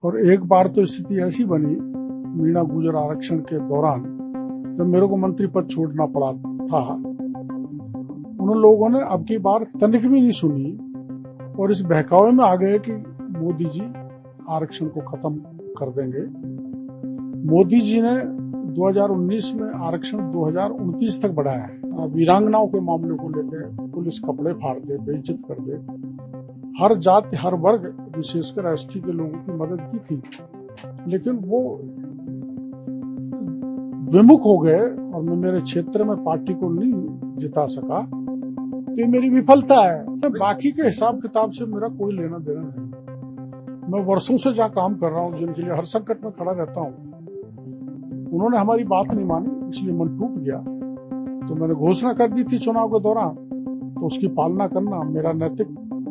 और एक बार तो स्थिति ऐसी बनी मीणा गुर्जर आरक्षण के दौरान, जब मेरे को मंत्री पद छोड़ना पड़ा था, उन लोगों ने अब की बार तनिक भी नहीं सुनी और इस बहकावे में आ गए कि मोदी जी आरक्षण को खत्म कर देंगे। मोदी जी ने 2019 में आरक्षण 2029 तक बढ़ाया है। वीरांगनाओं के मामले को लेकर पुलिस कपड़े फाड़ दे, बेइज्जत कर दे, हर जाति हर वर्ग विशेषकर एसटी के लोगों की मदद की थी, लेकिन वो विमुख हो गए और मैं मेरे क्षेत्र में पार्टी को नहीं जिता सका, तो ये मेरी विफलता है। बाकी के हिसाब किताब से मेरा कोई लेना देना नहीं। मैं वर्षों से जहाँ काम कर रहा हूँ, जिनके लिए हर संकट में खड़ा रहता हूँ, उन्होंने हमारी बात नहीं मानी, इसलिए मन टूट गया। तो मैंने घोषणा कर दी थी चुनाव के दौरान, तो उसकी पालना करना मेरा नैतिक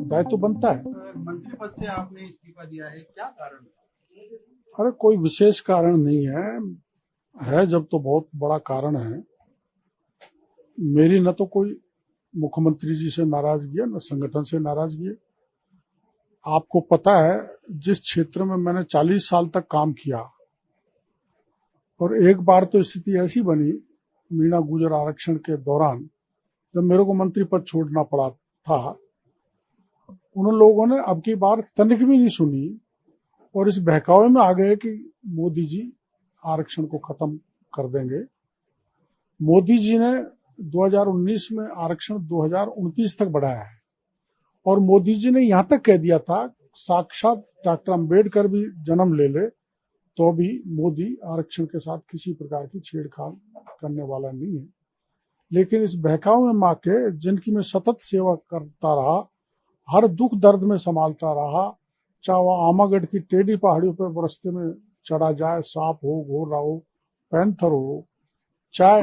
दायित्व तो बनता है। मंत्री पद से आपने इस्तीफा दिया है, क्या कारण? अरे कोई विशेष कारण नहीं है जब तो बहुत बड़ा कारण है। मेरी न तो कोई मुख्यमंत्री जी से नाराजगी है, न संगठन से नाराजगी है। आपको पता है, जिस क्षेत्र में मैंने 40 साल तक काम किया और एक बार तो स्थिति ऐसी बनी मीणा गुर्जर आरक्षण के दौरान, जब मेरे को मंत्री पद छोड़ना पड़ा था, उन लोगों ने अब की बार तनिक भी नहीं सुनी और इस बहकावे में आ गए कि मोदी जी आरक्षण को खत्म कर देंगे। मोदी जी ने 2019 में आरक्षण 2029 तक बढ़ाया है और मोदी जी ने यहां तक कह दिया था, साक्षात डॉक्टर अंबेडकर भी जन्म ले ले तो भी मोदी आरक्षण के साथ किसी प्रकार की छेड़छाड़ करने वाला नहीं है। लेकिन इस बहकावे में आके, जिनकी मैं सतत सेवा करता रहा, हर दुख दर्द में संभालता रहा, चाहे वह आमागढ़ की टेढ़ी पहाड़ियों पर रास्ते में चढ़ा जाए, सांप हो, घोड़ा हो, पैंथर हो, चाहे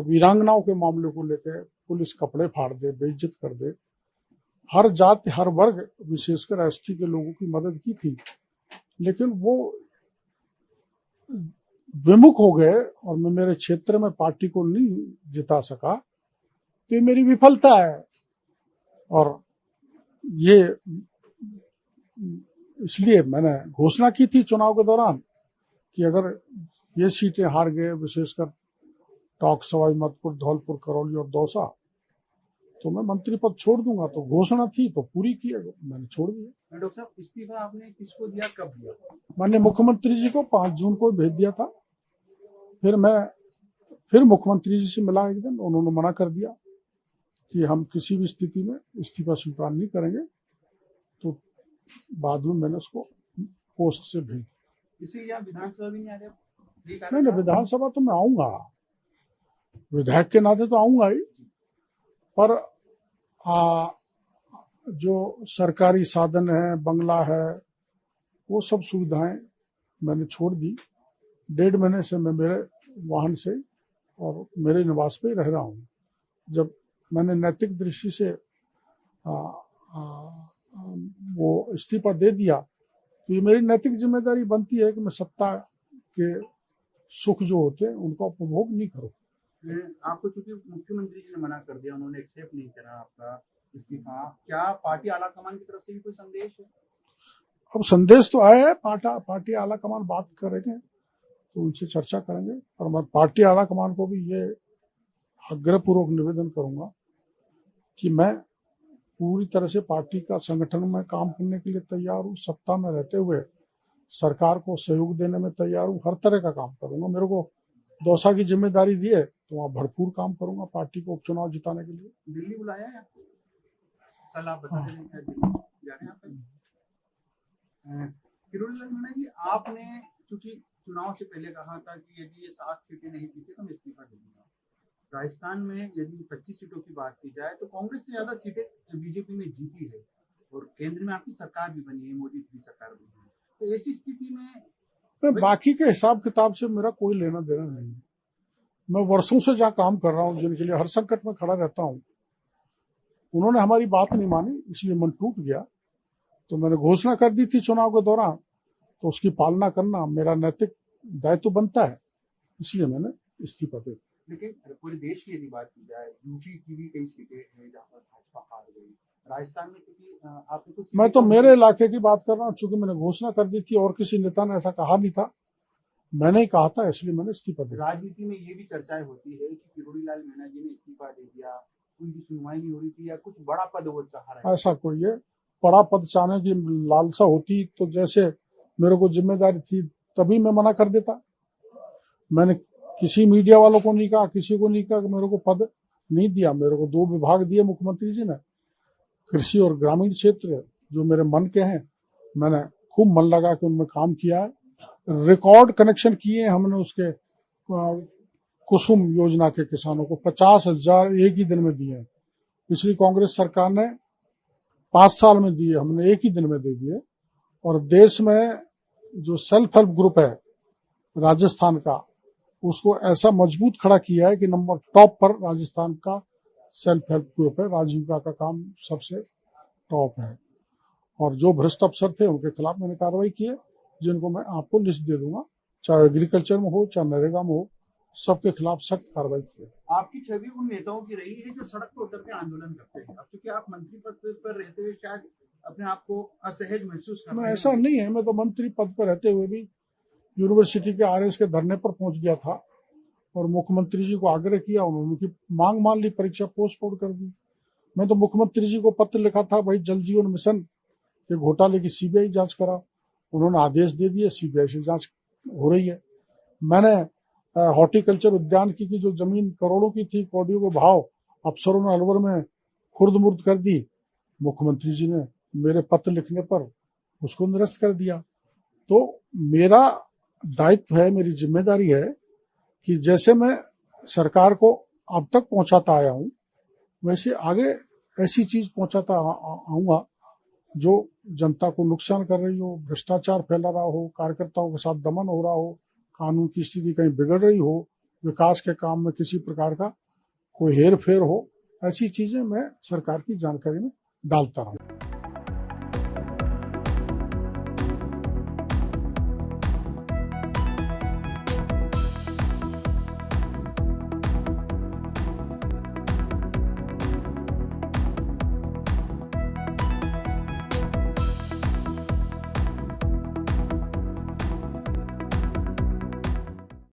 वीरांगनाओं के मामले को लेकर पुलिस कपड़े फाड़ दे, बेइज्जत कर दे, हर जाति हर वर्ग विशेषकर एसटी के लोगों की मदद की थी, लेकिन वो विमुख हो गए और मैं मेरे क्षेत्र में पार्टी को नहीं जिता सका, तो ये मेरी विफलता है। और ये इसलिए मैंने घोषणा की थी चुनाव के दौरान कि अगर ये सीटें हार गए, विशेषकर टॉक, सवाई माधोपुर, धौलपुर, करौली और दौसा, तो मैं मंत्री पद छोड़ दूंगा। तो घोषणा थी तो पूरी की, मैंने छोड़ दिया। डॉक्टर साहब, इस्तीफा आपने किसको दिया, कब दिया? मैंने मुख्यमंत्री जी को 5 जून को भेज दिया था। फिर मुख्यमंत्री जी से मिला एक दिन, उन्होंने मना कर दिया कि हम किसी भी स्थिति में इस्तीफा स्वीकार नहीं करेंगे। तो बाद में मैंने उसको पोस्ट से भेज दिया। इसीलिए आप विधानसभा भी नहीं आ रहे? नहीं, विधानसभा तो मैं आऊंगा, विधायक के नाते तो आऊंगा ही, पर जो सरकारी साधन है, बंगला है, वो सब सुविधाएं मैंने छोड़ दी। 1.5 महीने से मैं मेरे वाहन से और मेरे निवास पे रह रहा हूँ। जब मैंने नैतिक दृष्टि से वो इस्तीफा दे दिया, तो ये मेरी नैतिक जिम्मेदारी बनती है कि मैं सत्ता के सुख जो होते हैं उनका उपभोग नहीं करूँ। आपको चूंकि मुख्यमंत्री जी ने मना कर दिया, उन्होंने एक्सेप्ट नहीं करा आपका इस्तीफा, क्या पार्टी आला कमान की तरफ से भी कोई संदेश है? अब संदेश तो आया है, पार्टी आला कमान बात करेंगे तो उनसे चर्चा करेंगे, और मैं पार्टी आला कमान को भी ये आग्रहपूर्वक निवेदन करूंगा कि मैं पूरी तरह से पार्टी का संगठन में काम करने के लिए तैयार हूँ। सत्ता में रहते हुए सरकार को सहयोग देने में तैयार हूँ। हर तरह का काम करूंगा। मेरे को दौसा की जिम्मेदारी दी है तो वहाँ भरपूर काम करूंगा पार्टी को उपचुनाव जिताने के लिए। दिल्ली बुलाया है आपको? कल आप बता दें क्या दिल्ली जा रहे हैं आप? किरोड़ीलाल मीणा जी, आपने चूंकि चुनाव से पहले कहा था कि यदि ये 7 सीटें नहीं जीते तो मैं इस्तीफा दे दूंगा। राजस्थान में यदि 25 सीटों की बात की जाए तो कांग्रेस से ज्यादा सीटें बीजेपी में जीती है और केंद्र में आपकी सरकार भी बनी है, मोदी की सरकार बनी है। तो ऐसी स्थिति में बाकी के हिसाब किताब से मेरा कोई लेना देना नहीं है। मैं वर्षों से जहाँ काम कर रहा हूँ, जिनके लिए हर संकट में खड़ा रहता हूँ, उन्होंने हमारी बात नहीं मानी, इसलिए मन टूट गया। तो मैंने घोषणा कर दी थी चुनाव के दौरान, तो उसकी पालना करना मेरा नैतिक दायित्व तो बनता है, इसलिए मैंने इस्तीफा दे दिया। लेकिन पूरे देश की यदि बात की जाए, यूपी की भी कई सीटें हैं जहाँ पर भाजपा हार गई, राजस्थान में क्योंकि आपने कुछ मैं तो मेरे इलाके की बात कर रहा हूँ, चूंकि मैंने घोषणा कर दी थी और किसी नेता ने ऐसा कहा नहीं था, मैंने ही कहा था, इसलिए मैंने इस्तीफा दिया। राजनीति में ये भी चर्चाएं होती है कि किरोड़ी लाल मीणा जी ने इस्तीफा दे दिया, उनकी सुनवाई नहीं हो रही थी या कुछ बड़ा पद वो चाह रहे ऐसा कोई है, बड़ा पद चाहने की लालसा होती तो जैसे मेरे को जिम्मेदारी थी तभी मैं मना कर देता। मैंने किसी मीडिया वालों को नहीं कहा, किसी को नहीं कहा कि मेरे को पद नहीं दिया। मेरे को 2 विभाग दिए मुख्यमंत्री जी ने, कृषि और ग्रामीण क्षेत्र, जो मेरे मन के हैं। मैंने खूब मन लगा के उनमें काम किया है। रिकॉर्ड कनेक्शन किए हमने उसके कुसुम योजना के किसानों को 50,000 एक ही दिन में दिए हैं। पिछली कांग्रेस सरकार ने 5 साल में दिए, हमने एक ही दिन में दे दिए। और देश में जो सेल्फ हेल्प ग्रुप है राजस्थान का, उसको ऐसा मजबूत खड़ा किया है कि नंबर टॉप पर राजस्थान का सेल्फ हेल्प ग्रुप है। राजीविका का काम सबसे टॉप है। और जो भ्रष्ट अफसर थे उनके खिलाफ मैंने कार्रवाई की है, जिनको मैं आपको लिस्ट दे दूंगा, चाहे एग्रीकल्चर में हो चाहे नरेगा में हो, सबके खिलाफ सख्त कार्रवाई की है। आपकी छवि उन नेताओं की रही है जो सड़क पर उतर के आंदोलन करते हैं। अब चूंकि आप मंत्री पद पर रहते हुए शायद अपने आप को असहज महसूस करते हैं। ऐसा नहीं है, मैं तो मंत्री पद पर रहते हुए भी यूनिवर्सिटी के आरएस के धरने पर पहुंच गया था और मुख्यमंत्री जी को आग्रह किया, उन्होंने उनकी मांग मान ली, परीक्षा पोस्टपोन कर दी। मैं तो मुख्यमंत्री जी को पत्र लिखा था, भाई जल जीवन मिशन के घोटाले की सीबीआई जांच करा। उन्होंने आदेश दे दिए, सीबीआई से जांच हो रही है। मैंने हॉर्टिकल्चर उद्यान की जो जमीन करोड़ों की थी, कौड़ियों के भाव अफसरों ने अलवर में खुर्द मुर्द कर दी, मुख्यमंत्री जी ने मेरे पत्र लिखने पर उसको निरस्त कर दिया। तो मेरा दायित्व है, मेरी जिम्मेदारी है कि जैसे मैं सरकार को अब तक पहुंचाता आया हूं, वैसे आगे ऐसी चीज पहुंचाता आऊंगा जो जनता को नुकसान कर रही हो, भ्रष्टाचार फैला रहा हो, कार्यकर्ताओं के साथ दमन हो रहा हो, कानून की स्थिति कहीं बिगड़ रही हो, विकास के काम में किसी प्रकार का कोई हेर फेर हो, ऐसी चीजें मैं सरकार की जानकारी में डालता रहूं।